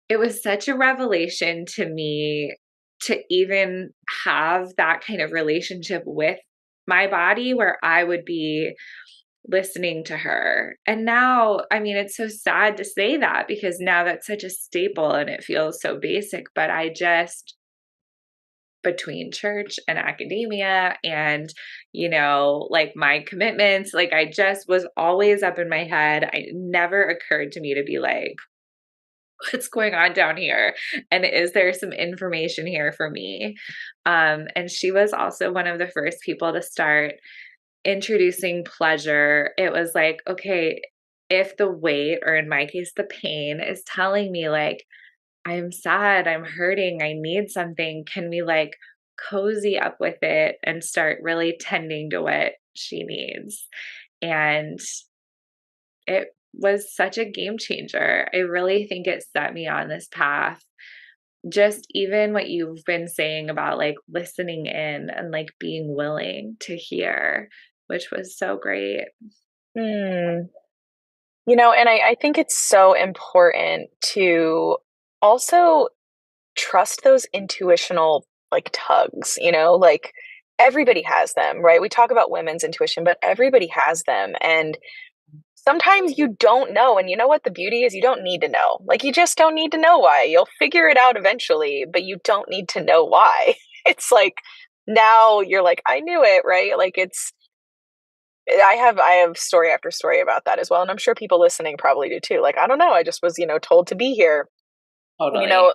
it was such a revelation to me to even have that kind of relationship with my body where I would be listening to her. And now, I mean, it's so sad to say that because now that's such a staple and it feels so basic, but I just, between church and academia and, you know, like my commitments, like I just was always up in my head. I never occurred to me to be like, what's going on down here? And is there some information here for me? And she was also one of the first people to start introducing pleasure. It was like, okay, if the weight, or in my case, the pain is telling me like, I'm sad, I'm hurting, I need something, can we like cozy up with it and start really tending to what she needs? And it was such a game changer. I really think it set me on this path. Just even what you've been saying about like listening in and like being willing to hear, which was so great. Hmm. And I think it's so important to also trust those intuitional like tugs, like everybody has them, right? We talk about women's intuition, but everybody has them. And sometimes you don't know. And you know what the beauty is? You don't need to know. Like, you just don't need to know why. You'll figure it out eventually, but you don't need to know why. It's like now you're like, I knew it, right? Like, I have story after story about that as well. And I'm sure people listening probably do too. Like, I don't know. I just was, told to be here. You Totally. know,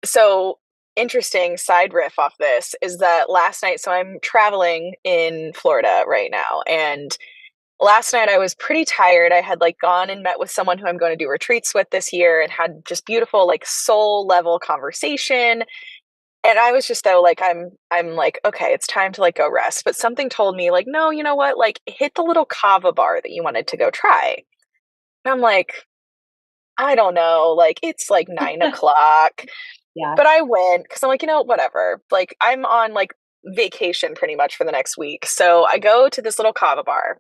so interesting side riff off this is that last night, so I'm traveling in Florida right now, and last night I was pretty tired. I had like gone and met with someone who I'm going to do retreats with this year and had just beautiful like soul level conversation. And I was just though like I'm like, okay, it's time to like go rest. But something told me like, no, you know what? Like hit the little kava bar that you wanted to go try. And I'm like, I don't know, like it's like 9 o'clock. Yeah. But I went because I'm like, whatever. Like I'm on like vacation pretty much for the next week. So I go to this little kava bar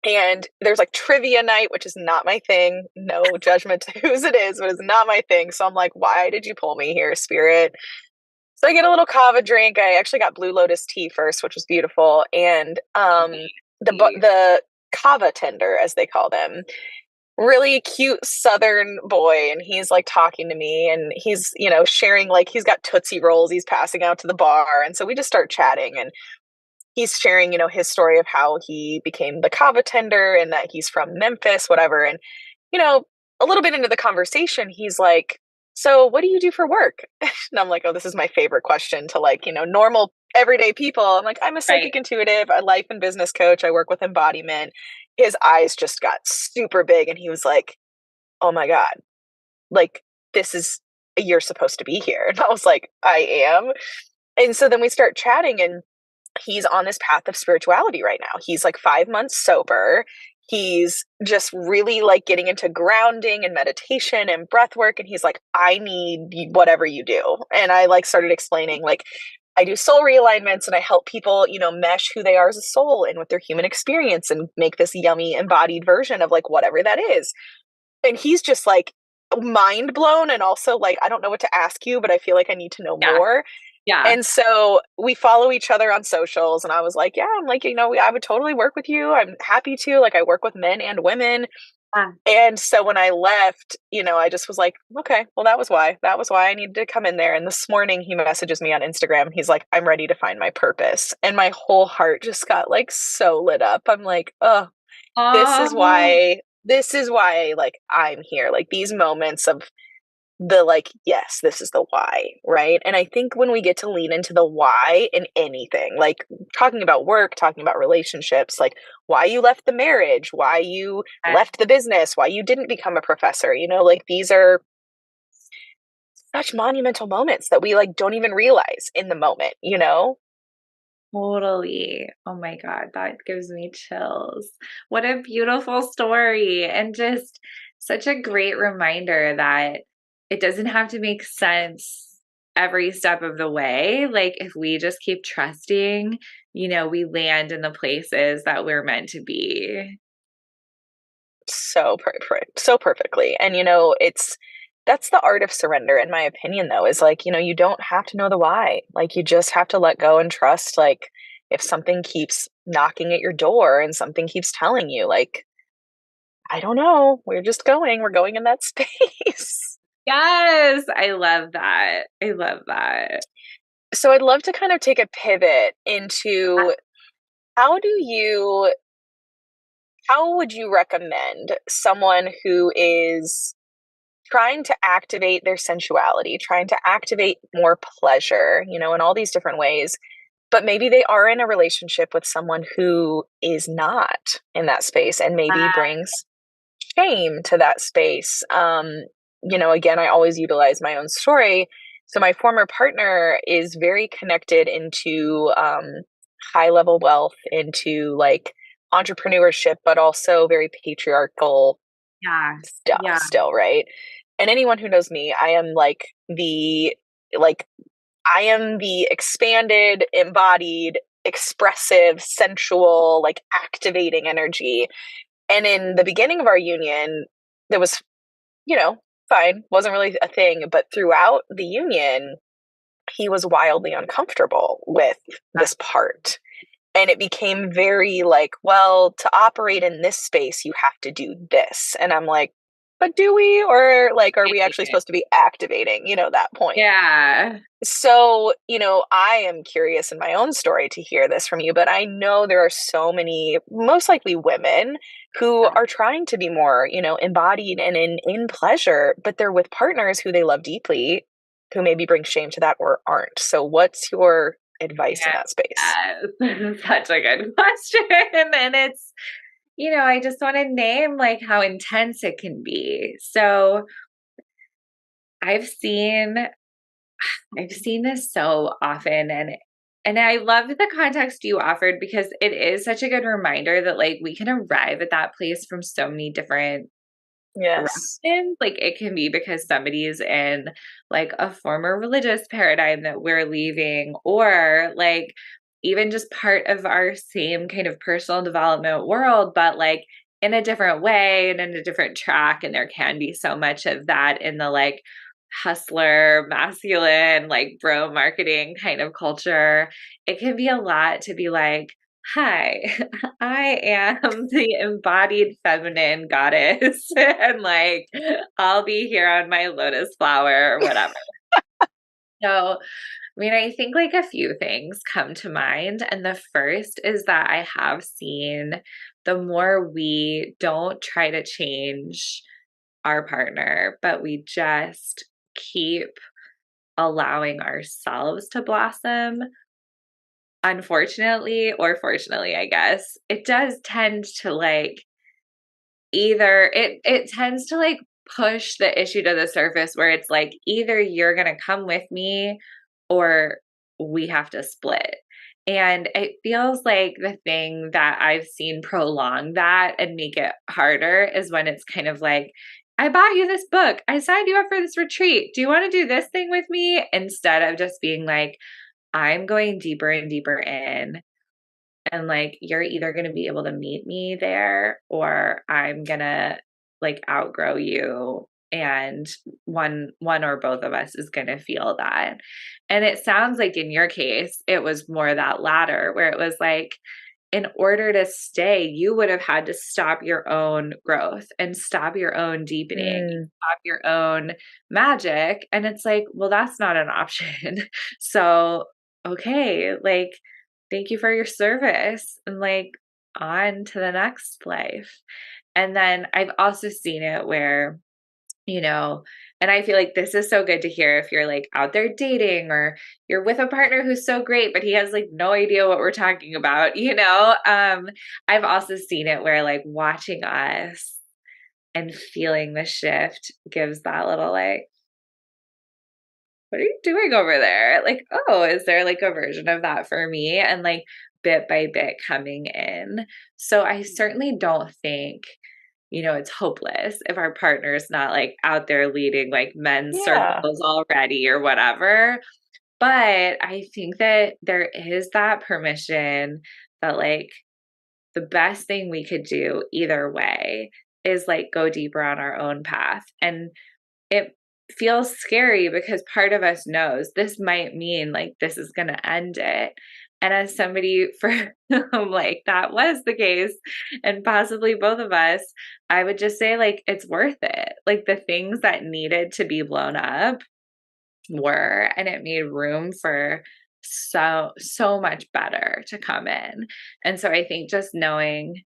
and there's like trivia night, which is not my thing. No judgment to whose it is, but it's not my thing. So I'm like, why did you pull me here, spirit? So I get a little kava drink. I actually got Blue Lotus tea first, which was beautiful. And the kava tender, as they call them, really cute southern boy, and he's like talking to me, and he's sharing, like he's got Tootsie Rolls he's passing out to the bar, and so we just start chatting, and he's sharing his story of how he became the kava tender and that he's from Memphis, whatever. And you know, a little bit into the conversation, he's like, so what do you do for work? And I'm like, oh, this is my favorite question to like, normal everyday people. I'm like, I'm a Right. psychic intuitive, a life and business coach. I work with embodiment. His eyes just got super big and he was like, oh my God, like this is, you're supposed to be here. And I was like, I am. And so then we start chatting, and he's on this path of spirituality right now. He's like 5 months sober. He's just really like getting into grounding and meditation and breath work. And he's like, I need whatever you do. And I like started explaining, like, I do soul realignments and I help people, mesh who they are as a soul and with their human experience and make this yummy embodied version of like whatever that is. And he's just like mind blown. And also like, I don't know what to ask you, but I feel like I need to know Yeah. more. Yeah. And so we follow each other on socials, and I was like, yeah, I'm like, I would totally work with you. I'm happy to. Like, I work with men and women. Yeah. And so when I left, I just was like, okay, well, that was why. That was why I needed to come in there. And this morning he messages me on Instagram. He's like, I'm ready to find my purpose. And my whole heart just got like so lit up. I'm like, oh, Oh, this is why like I'm here. Like these moments of the like, yes, this is the why, right? And I think when we get to lean into the why in anything, like talking about work, talking about relationships, like why you left the marriage, why you yeah, left the business, why you didn't become a professor, like these are such monumental moments that we like don't even realize in the moment. totally. Oh my God, that gives me chills. What a beautiful story. And just such a great reminder that it doesn't have to make sense every step of the way. Like, if we just keep trusting, we land in the places that we're meant to be. So perfectly. And it's that's the art of surrender in my opinion, though, is like, you don't have to know the why. Like you just have to let go and trust, like if something keeps knocking at your door and something keeps telling you like, I don't know, we're going in that space. Yes, I love that. I love that. So I'd love to kind of take a pivot into how do you how would you recommend someone who is trying to activate their sensuality, trying to activate more pleasure, in all these different ways. But maybe they are in a relationship with someone who is not in that space and maybe brings shame to that space. Again, I always utilize my own story. So my former partner is very connected into high level wealth, into like entrepreneurship, but also very patriarchal Yeah, stuff yeah, still, right? And anyone who knows me, like I am the expanded, embodied, expressive, sensual, like activating energy. And in the beginning of our union, there was, you know, fine, wasn't really a thing, but throughout the union, he was wildly uncomfortable with yeah, this part. And it became very like, well, to operate in this space, you have to do this. And I'm like, but do we? Or like, are we actually supposed to be activating, that point? yeah. So, I am curious in my own story to hear this from you, but I know there are so many, most likely women, who Yeah. are trying to be more, embodied and in pleasure, but they're with partners who they love deeply, who maybe bring shame to that or aren't. So, what's your advice in Yeah, that space? yes. This is such a good question. And it's, I just want to name like how intense it can be. So I've seen I've seen this so often, and I love the context you offered because it is such a good reminder that like we can arrive at that place from so many different Yes. directions. Like it can be because somebody is in like a former religious paradigm that we're leaving, or like even just part of our same kind of personal development world, but like in a different way and in a different track. And there can be so much of that in the like hustler, masculine, like bro marketing kind of culture. It can be a lot to be like, hi, I am the embodied feminine goddess, and like I'll be here on my lotus flower or whatever. So, I mean, I think like a few things come to mind. And the first is that I have seen the more we don't try to change our partner, but we just keep allowing ourselves to blossom, unfortunately, or fortunately, I guess, it does tend to like either it tends to like push the issue to the surface where it's like either you're going to come with me or we have to split. And it feels like the thing that I've seen prolong that and make it harder is when it's kind of like, I bought you this book. I signed you up for this retreat. Do you want to do this thing with me? Instead of just being like, I'm going deeper and deeper in. And like, you're either going to be able to meet me there or I'm going to like outgrow you. And one or both of us is going to feel that. And it sounds like in your case, it was more that latter where it was like, in order to stay, you would have had to stop your own growth and stop your own deepening, Mm, stop your own magic. And it's like, well, that's not an option. So, okay, like, thank you for your service and like on to the next life. And then I've also seen it where, you know, and I feel like this is so good to hear if you're like out there dating or you're with a partner who's so great, but he has like no idea what we're talking about, you know? I've also seen it where like watching us and feeling the shift gives that little like, what are you doing over there? Like, oh, is there like a version of that for me? And like bit by bit coming in. So I certainly don't think, you know, it's hopeless if our partner's not like out there leading like men's yeah. circles already or whatever. But I think that there is that permission that like the best thing we could do either way is like go deeper on our own path. And it feels scary because part of us knows this might mean like this is going to end it. And as somebody for whom like that was the case, and possibly both of us, I would just say like it's worth it. Like the things that needed to be blown up were, and it made room for so much better to come in. And so I think just knowing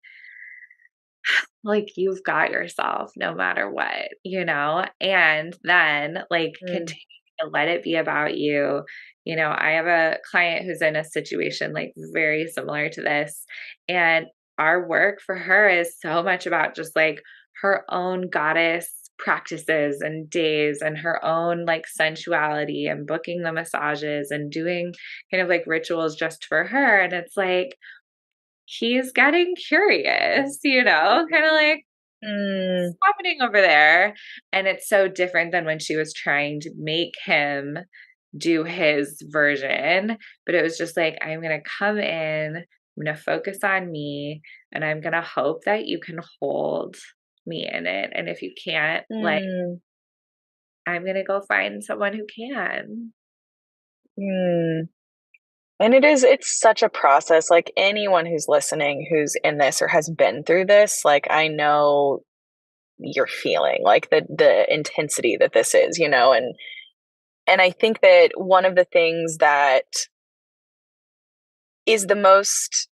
like you've got yourself no matter what, you know? And then like Mm, continue to let it be about you. You know, I have a client who's in a situation like very similar to this. And our work for her is so much about just like her own goddess practices and days and her own like sensuality and booking the massages and doing kind of like rituals just for her. And it's like, he's getting curious, you know, kind of like, mm, happening over there? And it's so different than when she was trying to make him do his version. But it was just like, I'm going to come in, I'm going to focus on me, and I'm going to hope that you can hold me in it. And if you can't, like, mm, I'm going to go find someone who can. mm. And it's such a process. Like anyone who's listening who's in this or has been through this, like I know you're feeling like the intensity that this is, you know, and I think that one of the things that is the most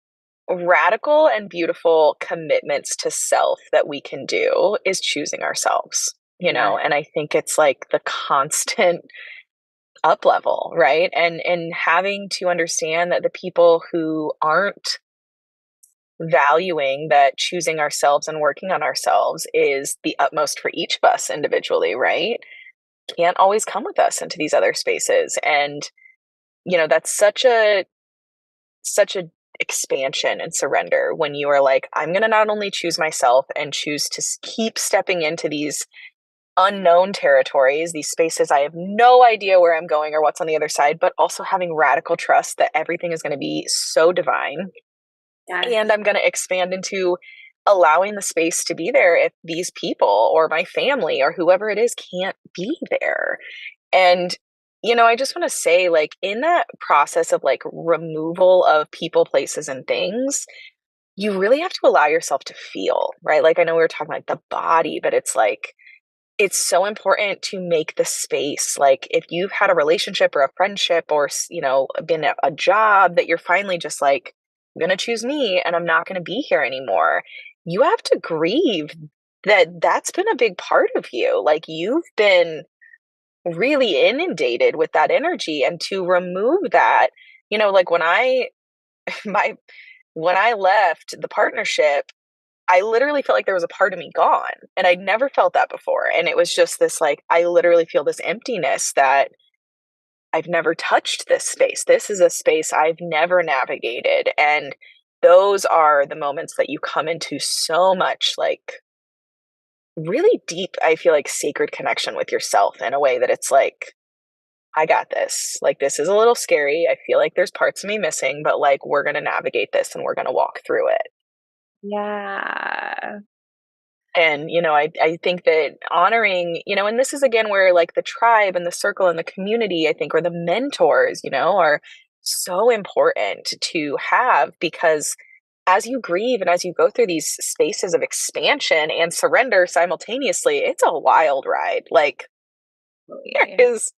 radical and beautiful commitments to self that we can do is choosing ourselves, you Yeah. know, and I think it's like the constant up level, right? And having to understand that the people who aren't valuing that choosing ourselves and working on ourselves is the utmost for each of us individually, right? can't always come with us into these other spaces. And, that's such a expansion and surrender when you are like, I'm going to not only choose myself and choose to keep stepping into these unknown territories, these spaces I have no idea where I'm going or what's on the other side, but also having radical trust that everything is going to be so divine. Yes. And I'm going to expand into allowing the space to be there if these people or my family or whoever it is can't be there. And, I just want to say, like, in that process of like removal of people, places, and things, you really have to allow yourself to feel, right? Like, I know we were talking like the body, but it's like, it's so important to make the space. Like, if you've had a relationship or a friendship or, been at a job that you're finally just like, I'm going to choose me and I'm not going to be here anymore, you have to grieve that that's been a big part of you. Like, you've been really inundated with that energy, and to remove that, like my when I left the partnership, I literally felt like there was a part of me gone, and I'd never felt that before. And it was just this, like, I literally feel this emptiness that I've never touched this space. This is a space I've never navigated. And those are the moments that you come into so much, like, really deep, I feel like, sacred connection with yourself in a way that it's like, I got this. Like, this is a little scary. I feel like there's parts of me missing, but like, we're going to navigate this and we're going to walk through it. Yeah. And, I think that honoring, and this is again where like the tribe and the circle and the community, I think, or the mentors, are so important to have, because as you grieve and as you go through these spaces of expansion and surrender simultaneously, it's a wild ride. Like, there Totally. is,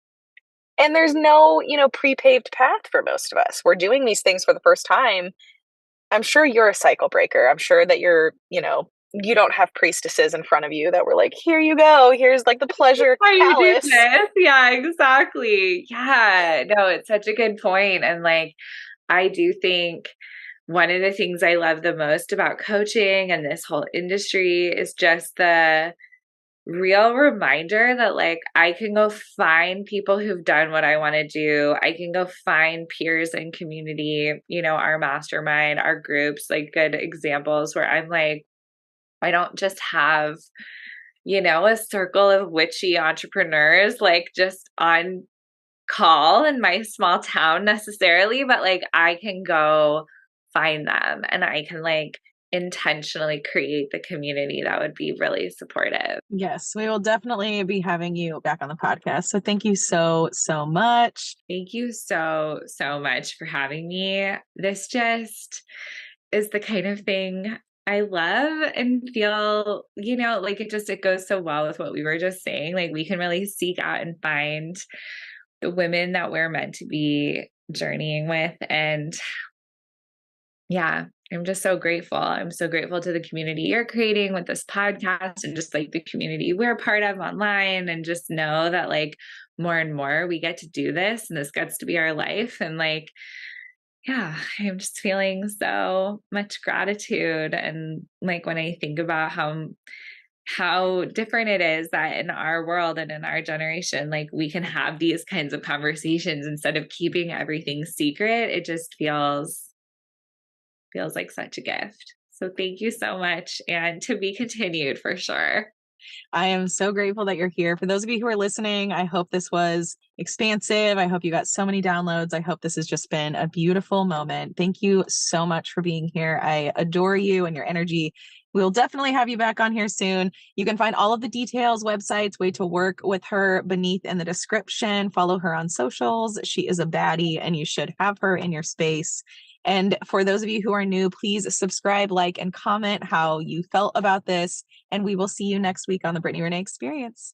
and there's no, pre-paved path for most of us. We're doing these things for the first time. I'm sure you're a cycle breaker. I'm sure that you don't have priestesses in front of you that were like, here you go. Here's like the pleasure Why you do chalice. this? Yeah, exactly. Yeah, no, it's such a good point. And like, I do think one of the things I love the most about coaching and this whole industry is just the real reminder that like I can go find people who've done what I want to do. I can go find peers and community, our mastermind, our groups, like good examples where I'm like, I don't just have, a circle of witchy entrepreneurs like just on call in my small town necessarily, but like I can go find them and I can like intentionally create the community that would be really supportive. Yes, we will definitely be having you back on the podcast. So thank you so, so much. Thank you so, so much for having me. This just is the kind of thing I love and feel, like it goes so well with what we were just saying. Like we can really seek out and find the women that we're meant to be journeying with. And yeah, I'm just so grateful. I'm so grateful to the community you're creating with this podcast and just like the community we're part of online, and just know that like more and more we get to do this and this gets to be our life. And like, yeah, I'm just feeling so much gratitude. And like when I think about how different it is that in our world and in our generation, like we can have these kinds of conversations instead of keeping everything secret, it just feels like such a gift. So thank you so much, and to be continued for sure. I am so grateful that you're here. For those of you who are listening, I hope this was expansive. I hope you got so many downloads. I hope this has just been a beautiful moment. Thank you so much for being here. I adore you and your energy. We'll definitely have you back on here soon. You can find all of the details, websites, way to work with her beneath in the description. Follow her on socials. She is a baddie and you should have her in your space. And for those of you who are new, please subscribe, like, and comment how you felt about this. And we will see you next week on the Brittany Renee Experience.